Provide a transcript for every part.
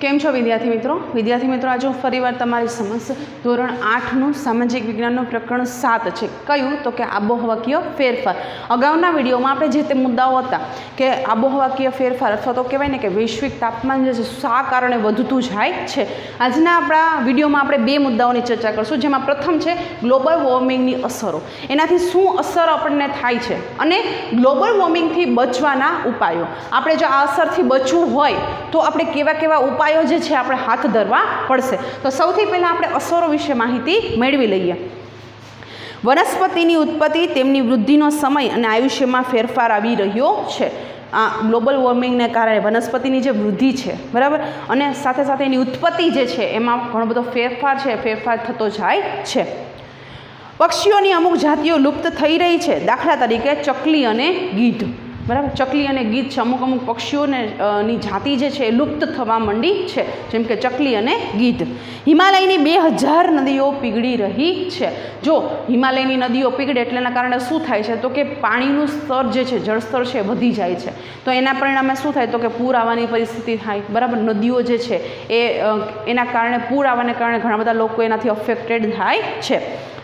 केम छो विद्यार्थी मित्रों आज हूँ फरीवार तमारी समक्ष धोरण 8 सामाजिक विज्ञान प्रकरण 7 है। क्यों तो कि आबोहवाकीय फेरफार। अगाउना विडियो में आपणे जे ते मुद्दाओ हता कि आबोहवाकीय फेरफार अथवा तो कहेवाय ने कि वैश्विक तापमान जे शा कारणे वधतुं जाय छे। आजना आपणा विडियो में आपणे बे मुद्दाओनी चर्चा करशुं, जेमां प्रथम छे ग्लोबल वॉर्मिंगनी असरो, एनाथी शुं असर आपणने थाय छे अने ग्लोबल वॉर्मिंगथी बचवाना उपायो। आपणे जो आ असरथी बचવું होय तो आपणे केवा केवा उपायो जे छे आपणे हाथ धरवा पड़शे। तो सौथी पहेला आपणे असरो विषे माहिती मेळवी लईए। वनस्पतिनी उत्पत्ति, तेमनी वृद्धिनो समय अने आयुष्यमां फेरफार आवी रह्यो छे। आ ग्लोबल वॉर्मिंग ने कारण वनस्पतिनी जे वृद्धि है बराबर अने साथे साथे एनी उत्पत्ति जे छे एमां घणो बधो फेरफार थतो जाय छे। पक्षीओनी अमुक जातिओ लुप्त थई रही है, दाखला तरीके चकली अने गीध बराबर। चकली अने गीध छे, अमुक अमुक पक्षीओने नी जाति जे छे लुप्त थवा मंडी छे, जेम के चकली अने गीध। हिमालयनी 2000 नदीओ पीगળી रही है। जो हिमालयनी नदीओ पीगळे એટલે એના કારણે શું થાય છે તો કે પાણીનું સ્તર જે છે જળસ્તર છે વધી જાય છે, તો એના પરિણામે શું થાય તો કે પૂર આવવાની પરિસ્થિતિ થાય બરાબર। નદીઓ જે છે એ એના કારણે પૂર આવવાને કારણે ઘણા બધા લોકો એનાથી અફેક્ટેડ થાય છે।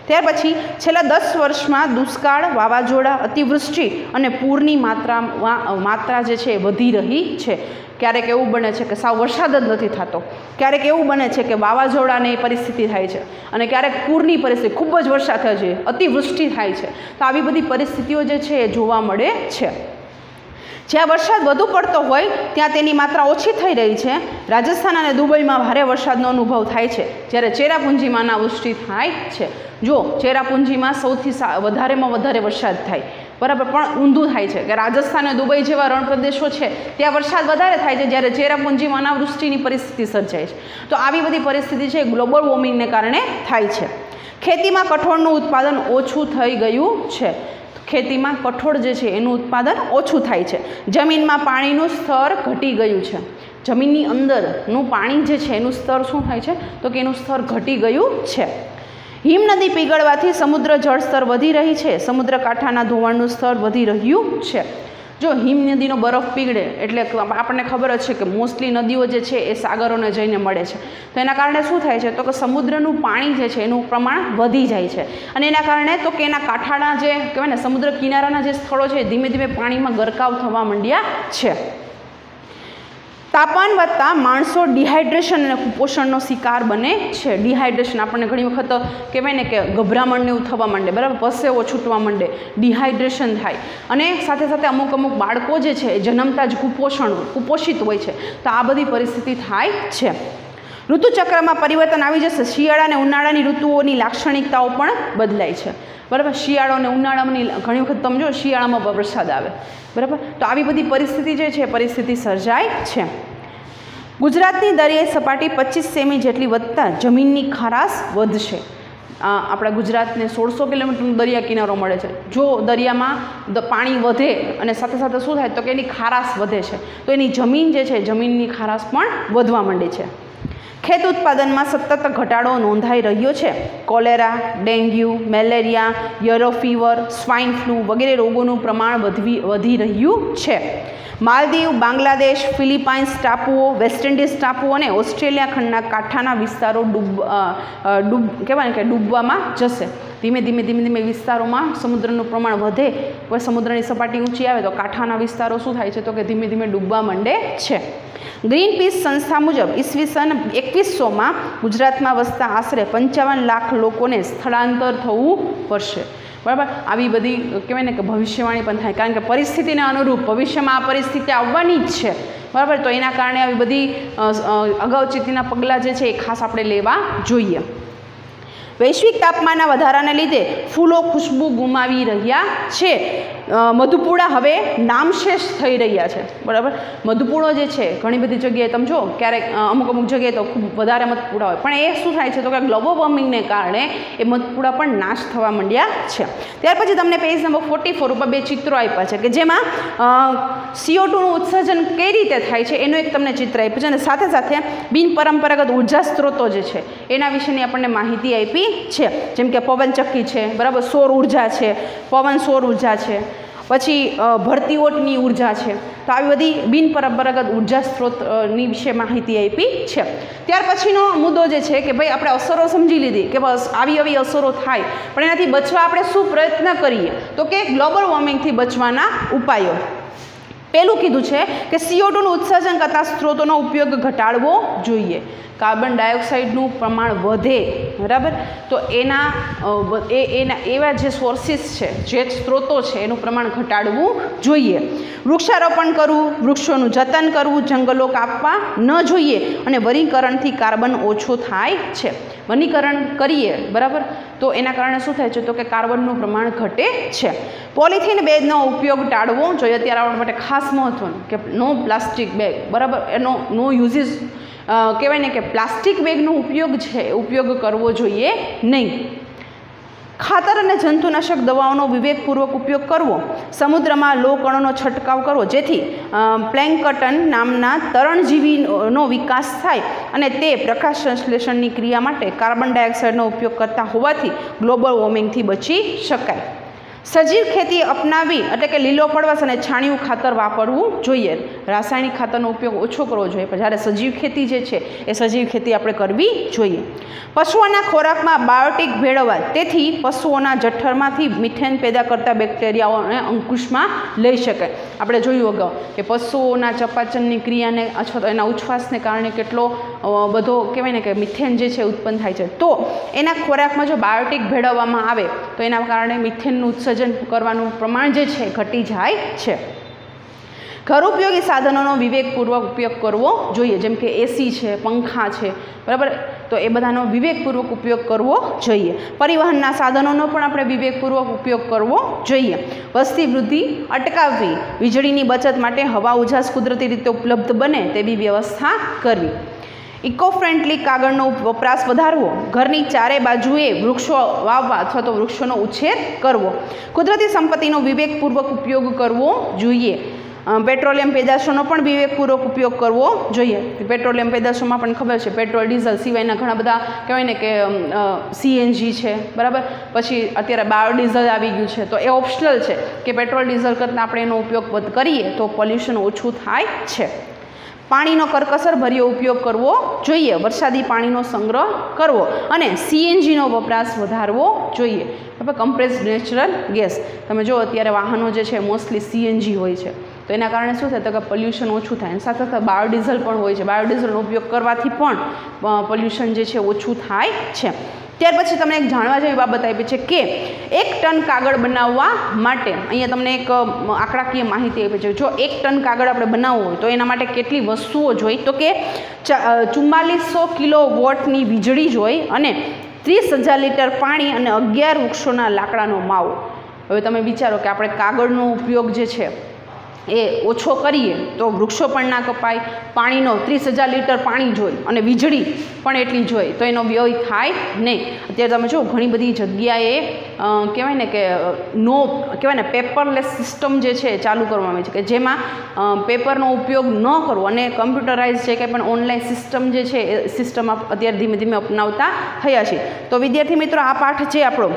ત્યાર પછી છેલ્લા 10 વર્ષમાં દુષ્કાળ, વાવાઝોડા, અતિવૃષ્ટિ અને પૂરની માત્રા જે છે વધી રહી છે। ક્યારેક એવું બને છે કે સાવ વરસાદ જ નથી થતો, ક્યારેક એવું બને છે કે વાવાઝોડાની પરિસ્થિતિ થાય છે અને ક્યારેક પૂરની પરિસ્થિતિ, ખૂબ જ વરસાદ થાય છે, અતિવૃષ્ટિ થાય છે। તો આવી બધી પરિસ્થિતિઓ જે છે એ જોવા મળે છે। જ્યાં વરસાદ વધુ પડતો હોય ત્યાં તેની માત્રા ઓછી થઈ રહી છે। રાજસ્થાન અને દુબઈમાં ભારે વરસાદનો અનુભવ થાય છે, જ્યારે ચેરાપુંજીમાં અનાવૃષ્ટિ થાય છે। જો ચેરાપુંજીમાં સૌથી વધારેમાં વધારે વરસાદ થાય બરાબર, પણ ઊંધું થાય છે કે રાજસ્થાન અને દુબઈ જેવા રણ પ્રદેશો છે ત્યાં વરસાદ વધારે થાય છે, જ્યારે ચેરાપુંજીમાં અનાવૃષ્ટિની પરિસ્થિતિ સર્જાય છે। તો આવી બધી પરિસ્થિતિ છે ગ્લોબલ વોર્મિંગને કારણે થાય છે। ખેતીમાં કઠોળનું ઉત્પાદન ઓછું થઈ ગયું છે। ખેતીમાં કઠોળ જે છે એનું ઉત્પાદન ઓછું થાય છે। જમીનમાં પાણીનું સ્તર ઘટી ગયું છે। જમીનની અંદરનું પાણી જે છે એનું સ્તર શું થાય છે તો કે એનું સ્તર ઘટી ગયું છે। હિમનદી પીગળવાથી સમુદ્ર જળસ્તર વધી રહી છે। સમુદ્ર કાંઠાના ધોવાણનું સ્તર વધી રહ્યું છે। જો હિમનદીનો બરફ પીગળે એટલે આપણને ખબર જ છે કે મોસ્ટલી નદીઓ જે છે એ સાગરોને જઈને મળે છે, તો એના કારણે શું થાય છે તો કે સમુદ્રનું પાણી જે છે એનું પ્રમાણ વધી જાય છે અને એના કારણે તો કે એના કાંઠાના જે કહેવાય ને સમુદ્ર કિનારાના જે સ્થળો છે ધીમે ધીમે પાણીમાં ગરકાવ થવા માંડ્યા છે। तापमान વધતા માણસો ડિહાઇડ્રેશન અને કુપોષણનો શિકાર બને છે। ડિહાઇડ્રેશન આપણને ઘણી વખત કહેવાય ને કે ગભરામણ ને એવું થવા માંડે બરાબર, પરસેવો છૂટવા માંડે, ડિહાઇડ્રેશન થાય અને સાથે સાથે અમુક અમુક બાળકો જે છે એ જન્મતા જ કુપોષિત હોય છે, તો આ બધી પરિસ્થિતિ થાય છે। ઋતુચક્રમાં પરિવર્તન આવી જશે। શિયાળા અને ઉનાળાની ઋતુઓની લાક્ષણિકતાઓ પણ બદલાય છે બરાબર। શિયાળો અને ઉનાળાની ઘણી વખત તમે જો શિયાળામાં વરસાદ આવે બરાબર, તો આવી બધી પરિસ્થિતિ જે છે પરિસ્થિતિ સર્જાય છે। ગુજરાતની દરિયાઈ સપાટી 25 સેમી જેટલી વધતા જમીનની ખારાશ વધશે। આપણા ગુજરાતને 1600 કિલોમીટરનો દરિયા કિનારો મળે છે। જો દરિયામાં પાણી વધે અને સાથે સાથે શું થાય તો કે એની ખારાશ વધે છે, તો એની જમીન જે છે જમીનની ખારાશ પણ વધવા માંડે છે। ખેત ઉત્પાદનમાં સતત ઘટાડો નોંધાઈ રહ્યો છે। Cholera, dengue, malaria, yellow fever, swine flu વગેરે રોગોનું પ્રમાણ વધી રહ્યું છે। માલદીવ, બાંગ્લાદેશ, ફિલિપાઇન્સ ટાપુઓ, વેસ્ટ ઇન્ડિઝ ટાપુઓ અને ઓસ્ટ્રેલિયા ખંડના કાંઠાના વિસ્તારો કહેવાય કે ડૂબવામાં જશે। ધીમે ધીમે વિસ્તારોમાં સमुद्रનું પ્રમાણ વધે, કોઈ સમુદ્રની સપાટી ઊંચી આવે તો કાંઠાના વિસ્તારો શું થાય છે તો કે ધીમે ધીમે ડૂબવા માંડે છે। ગ્રીનપીસ સંસ્થા મુજબ ઈસવીસન 2100માં ગુજરાતમાં વસતા આશરે 55 લાખ લોકોને સ્થળાંતર થવું પડશે બરાબર। આવી બધી કહેવાય ને કે ભવિષ્યવાણી પણ થાય, કારણ કે પરિસ્થિતિને અનુરૂપ ભવિષ્યમાં આ પરિસ્થિતિ આવવાની જ છે બરાબર, તો એના કારણે આવી બધી અગાઉચેતીના પગલાં જે છે એ ખાસ આપણે લેવા જોઈએ। વૈશ્વિક તાપમાનના વધારાને લીધે ફૂલો ખુશ્બુ ગુમાવી રહ્યા છે। મધુપૂડા હવે નામશેષ થઈ રહ્યા છે બરાબર। મધુપૂડો જે છે ઘણી બધી જગ્યાએ તમે જો ક્યારેક અમુક જગ્યાએ તો ખૂબ વધારે મધપૂડા હોય, પણ એ શું થાય છે તો કે ગ્લોબલ વોર્મિંગને કારણે એ મધપૂડા પણ નાશ થવા માંડ્યા છે। ત્યાર પછી તમને પેજ નંબર 44 ઉપર બે ચિત્રો આપ્યા છે કે જેમાં CO2નું ઉત્સર્જન કઈ રીતે થાય છે એનું એક તમને ચિત્ર આપ્યું છે અને સાથે સાથે બિનપરંપરાગત ઉર્જા સ્ત્રોતો જે છે એના વિશેની આપણને માહિતી આપી છે, જેમ કે પવનચક્કી છે બરાબર, સૌર ઉર્જા છે, પવન સૌર ઉર્જા છે, પછી ભરતી ઓટની ઉર્જા છે તો આવી બધી બિનપરંપરાગત ઉર્જા સ્ત્રોતની વિશે માહિતી આપી છે. ત્યાર પછીનો મુદ્દો જે છે કે ભાઈ આપણે અસરો સમજી લીધી કે બસ આવી અસરો થાય, પણ એનાથી બચવા આપણે શું પ્રયત્ન કરીએ, તો કે ગ્લોબલ વોર્મિંગથી બચવાના ઉપાયો. પહેલું કીધું છે કે CO2નું ઉત્સર્જન કરતા સ્ત્રોતોનો ઉપયોગ ઘટાડવો જોઈએ. કાર્બન ડાયોક્સાઇડનું પ્રમાણ વધે, બરાબર, તો એના એવા જે સોર્સિસ છે, જે સ્ત્રોતો છે, એનું પ્રમાણ ઘટાડવું જોઈએ. વૃક્ષારોપણ કરવું, વૃક્ષોનું જતન કરવું, જંગલો કાપવા ન જોઈએ અને વનીકરણથી કાર્બન ઓછો થાય છે. વનીકરણ કરીએ, બરાબર, તો એના કારણે શું થાય છે, તો કે કાર્બનનું પ્રમાણ ઘટે છે. પોલિથીન બેગનો ઉપયોગ ટાળવો જોઈએ. અત્યારે આપણા માટે ખાસ મહત્વનું કે નો પ્લાસ્ટિક બેગ, બરાબર, એનો નો યુઝિસ કહેવાય ને કે પ્લાસ્ટિક બેગનો ઉપયોગ કરવો જોઈએ નહીં. ખાતર અને જંતુનાશક દવાઓનો વિવેકપૂર્વક ઉપયોગ કરવો. સમુદ્રમાં લો કણોનો છંટકાવ કરવો જેથી પ્લેન્કટન નામના તરણજીવીનો વિકાસ થાય અને તે પ્રકાશ સંશ્લેષણની ક્રિયા માટે કાર્બન ડાયોક્સાઇડનો ઉપયોગ કરતા હોવાથી ગ્લોબલ વોર્મિંગથી બચી શકાય. સજીવ ખેતી અપનાવી એટલે કે લીલો પડવાશ અને છાણિયું ખાતર વાપરવું જોઈએ. રાસાયણિક ખાતરનો ઉપયોગ ઓછો કરવો જોઈએ, પણ જ્યારે સજીવ ખેતી જે છે એ સજીવ ખેતી આપણે કરવી જોઈએ. પશુઓના ખોરાકમાં બાયોટિક ભેળવવા, તેથી પશુઓના જઠ્ઠરમાંથી મિથેન પેદા કરતા બેક્ટેરિયાઓને અંકુશમાં લઈ શકાય. આપણે જોયું અગાઉ કે પશુઓના ચપાચનની ક્રિયાને અથવા તો એના ઉચ્છ્વાસને કારણે કેટલો બધો કહેવાય ને કે મિથેન જે છે ઉત્પન્ન થાય છે. તો એના ખોરાકમાં જો બાયોટિક ભેળવવામાં આવે તો એના કારણે મિથેનનું ઉત્સર્જન કરવાનું પ્રમાણ જે છે ઘટી જાય છે. ઘર ઉપયોગી સાધનોનો વિવેકપૂર્વક ઉપયોગ કરવો જોઈએ, જેમ કે એસી છે, પંખા છે, બરાબર, તો એ બધાનો વિવેકપૂર્વક ઉપયોગ કરવો જોઈએ. પરિવહનના સાધનોનો પણ આપણે વિવેકપૂર્વક ઉપયોગ કરવો જોઈએ. વસ્તી વૃદ્ધિ અટકાવવી, વીજળીની બચત માટે હવા ઉજાસ કુદરતી રીતે ઉપલબ્ધ બને તેવી વ્યવસ્થા કરવી. ઇકો ફ્રેન્ડલી કાગળનો વપરાશ વધારવો, ઘરની ચારે બાજુએ વૃક્ષો વાવવા અથવા તો વૃક્ષોનો ઉછેર કરવો. કુદરતી સંપત્તિનો વિવેકપૂર્વક ઉપયોગ કરવો જોઈએ. પેટ્રોલિયમ પેદાશોનો પણ વિવેકપૂર્વક ઉપયોગ કરવો જોઈએ. પેટ્રોલિયમ પેદાશોમાં પણ ખબર છે પેટ્રોલ ડીઝલ સિવાયના ઘણા બધા કહેવાય ને કે CNG છે, બરાબર, પછી અત્યારે બાયોડીઝલ આવી ગયું છે, તો એ ઓપ્શનલ છે કે પેટ્રોલ ડીઝલ કરતાં આપણે એનો ઉપયોગ કરીએ તો પોલ્યુશન ઓછું થાય છે. પાણીનો કરકસરભર્યો ઉપયોગ કરવો જોઈએ. વરસાદી પાણીનો સંગ્રહ કરવો અને CNGનો વપરાશ વધારવો જોઈએ. બરાબર, કમ્પ્રેસ્ડ નેચરલ ગેસ, તમે જો અત્યારે વાહનો જે છે મોસ્ટલી CNG હોય છે, તો એના કારણે શું થાય તો કે પોલ્યુશન ઓછું થાય. સાથે સાથે બાયોડીઝલ પણ હોય છે, બાયોડીઝલનો ઉપયોગ કરવાથી પણ પોલ્યુશન જે છે ઓછું થાય છે. ત્યાર પછી તમને એક જાણવા જેવી બાબત આપી છે કે 1 ટન કાગળ બનાવવા માટે, અહીંયા તમને એક આંકડાકીય માહિતી આપી છે, જો 1 ટન કાગળ આપણે બનાવવું હોય તો એના માટે કેટલી વસ્તુઓ જોઈ, તો કે 4400 કિલોવોટની વીજળી જોઈ અને 30,000 લીટર પાણી અને 11 વૃક્ષોના લાકડાનો માવો. હવે તમે વિચારો કે આપણે કાગળનો ઉપયોગ જે છે એ ઓછો કરીએ તો વૃક્ષો પણ ના કપાય, પાણીનો 30,000 લીટર પાણી જોઈ અને વીજળી પણ એટલી જોઈ તો એનો વ્યય થાય નહીં. અત્યારે તમે જો ઘણી બધી જગ્યાએ કહેવાય ને કે કહેવાય ને પેપરલેસ સિસ્ટમ જે છે ચાલુ કરવામાં આવે છે, કે જેમાં પેપરનો ઉપયોગ ન કરવો અને કમ્પ્યુટરાઇઝ જે કંઈ પણ ઓનલાઈન સિસ્ટમ જે છે એ સિસ્ટમ અત્યારે ધીમે ધીમે અપનાવતા થયા છે. તો વિદ્યાર્થી મિત્રો, આ પાઠ છે આપણો,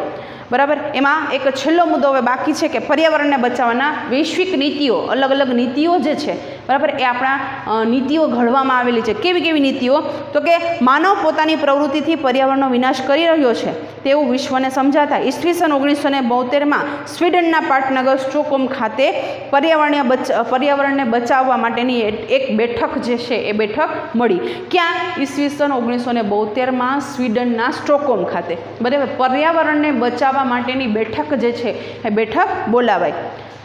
બરાબર, એમાં એક છેલ્લો મુદ્દો હવે બાકી છે કે પર્યાવરણને બચાવવાના વૈશ્વિક નીતિઓ, અલગ અલગ નીતિઓ જે છે, બરાબર, એ આપણા નીતિઓ ઘડવામાં આવેલી છે. કેવી કેવી નીતિઓ, તો કે માનવ પોતાની પ્રવૃત્તિથી પર્યાવરણનો વિનાશ કરી રહ્યો છે તેવું વિશ્વને સમજાતા ઈસવીસન 1972માં સ્વીડનના પાટનગર સ્ટોકહોમ ખાતે પર્યાવરણને બચાવવા માટેની એક બેઠક જે છે એ બેઠક મળી. ક્યાં? ઈસવીસન 1972માં સ્વીડનના સ્ટોકહોમ ખાતે, બરાબર, પર્યાવરણને બચાવવા માટેની બેઠક જે છે એ બેઠક બોલાવાઈ.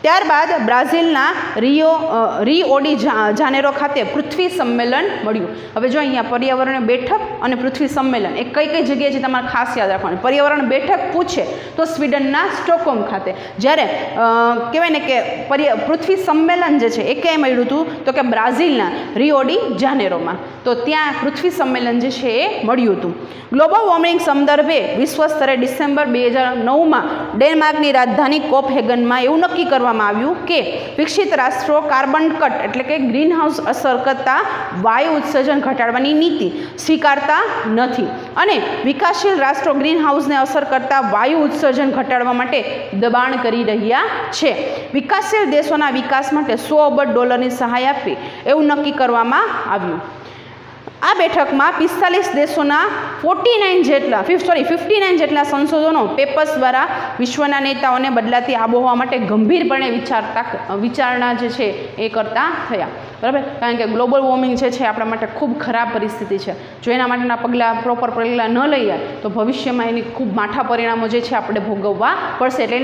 ત્યારબાદ બ્રાઝિલના રિયો ડી જાનેરો ખાતે પૃથ્વી સંમેલન મળ્યું. હવે જો અહીંયા પર્યાવરણ બેઠક અને પૃથ્વી સંમેલન એ કઈ કઈ જગ્યાએ છે તમારે ખાસ યાદ રાખવાનું. પર્યાવરણ બેઠક પૂછે તો સ્વીડનના સ્ટોકહોમ ખાતે, જ્યારે કહેવાય ને કે પૃથ્વી સંમેલન જે છે એ ક્યાંય મળ્યું હતું તો કે બ્રાઝિલના રિયો ડી જાનેરોમાં. તો ત્યાં પૃથ્વી સંમેલન જે છે એ મળ્યું હતું. ગ્લોબલ વોર્મિંગ સંદર્ભે વિશ્વ સ્તરે ડિસેમ્બર 2009માં ડેનમાર્કની રાજધાની કોપહેગનમાં એવું નક્કી કરવામાં કરવામાં આવ્યું કે વિકસિત રાષ્ટ્રો કાર્બન કટ એટલે કે ગ્રીન હાઉસ અસર કરતા વાયુ ઉત્સર્જન ઘટાડવાની નીતિ સ્વીકારતા નથી અને વિકાસશીલ રાષ્ટ્રો ગ્રીન હાઉસને અસર કરતા વાયુ ઉત્સર્જન ઘટાડવા માટે દબાણ કરી રહ્યા છે. વિકાસશીલ દેશોના વિકાસ માટે $100 અબજ સહાય આપવી એવું નક્કી કરવામાં આવ્યું. આ બેઠકમાં 45 દેશોના 59 જેટલા સંશોધનો પેપર્સ દ્વારા વિશ્વના નેતાઓને બદલાતી આબોહવા માટે ગંભીરપણે વિચારણા જે છે એ કરતા થયા. બરાબર, કારણ કે ગ્લોબલ વોર્મિંગ જે છે આપણા માટે ખૂબ ખરાબ પરિસ્થિતિ છે. જો એના માટેના પગલાં પ્રોપર પગલાં ન લઈએ તો ભવિષ્યમાં એની ખૂબ માઠા પરિણામો જે છે આપણે ભોગવવા પડશે. એટલે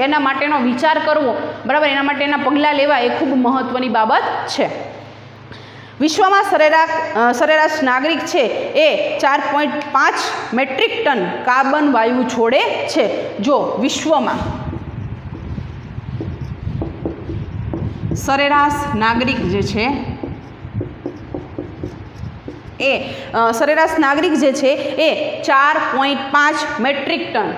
એના માટેનો વિચાર કરવો, બરાબર, એના માટેના પગલાં લેવા એ ખૂબ મહત્ત્વની બાબત છે. વિશ્વમાં સરેરાશ નાગરિક છે એ 4.5 મેટ્રિક ટન કાર્બન વાયુ છોડે છે. જો વિશ્વમાં સરેરાશ નાગરિક જે છે એ 4.5 મેટ્રિક ટન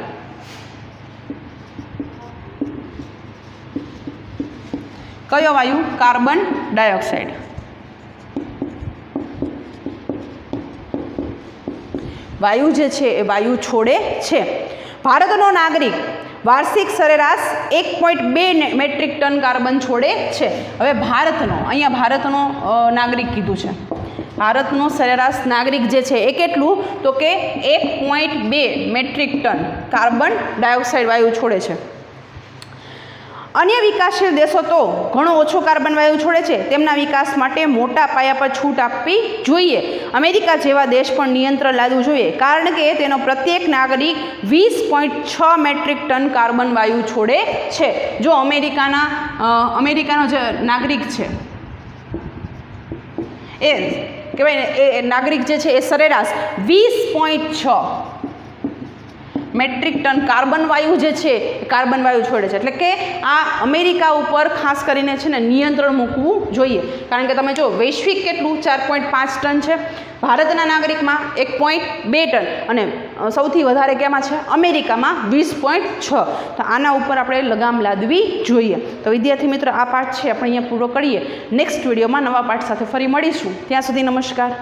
કયો વાયુ? Carbon dioxide. વાયુ જે છે એ વાયુ છોડે છે. ભારતનો નાગરિક વાર્ષિક સરેરાશ 1.2 મેટ્રિક ટન કાર્બન છોડે છે. હવે અહીંયા ભારતનો નાગરિક કીધું છે. ભારતનો સરેરાશ નાગરિક જે છે એ કેટલું? તો કે 1.2 મેટ્રિક ટન કાર્બન ડાયોક્સાઇડ વાયુ છોડે છે. અન્ય વિકાસશીલ દેશો તો ઘણો ઓછો કાર્બન વાયુ છોડે છે. તેમના વિકાસ માટે મોટા પાયા પર છૂટ આપવી જોઈએ. અમેરિકા જેવા દેશ પણ નિયંત્રણ લાદવું જોઈએ, કારણ કે તેનો પ્રત્યેક નાગરિક 20.6 મેટ્રિક ટન કાર્બન વાયુ છોડે છે. જો અમેરિકાનો જે નાગરિક છે એ કહેવાય ને, એ નાગરિક જે છે એ સરેરાશ 20.6 મેટ્રિક ટન કાર્બન વાયુ જે છે કાર્બન વાયુ છોડે છે. એટલે કે આ અમેરિકા ઉપર ખાસ કરીને છે ને નિયંત્રણ મૂકવું જોઈએ. કારણ કે તમે જો વૈશ્વિક કેટલું 4.5 ટન છે, ભારતના નાગરિકમાં 1.2 ટન અને સૌથી વધારે કેમાં છે? અમેરિકામાં 20.6. તો આના ઉપર આપણે લગામ લાદવી જોઈએ. તો વિદ્યાર્થી મિત્રો, આ પાઠ છે આપણે અહીંયા પૂરો કરીએ. નેક્સ્ટ વિડીયોમાં નવા પાઠ સાથે ફરી મળીશું. ત્યાં સુધી નમસ્કાર.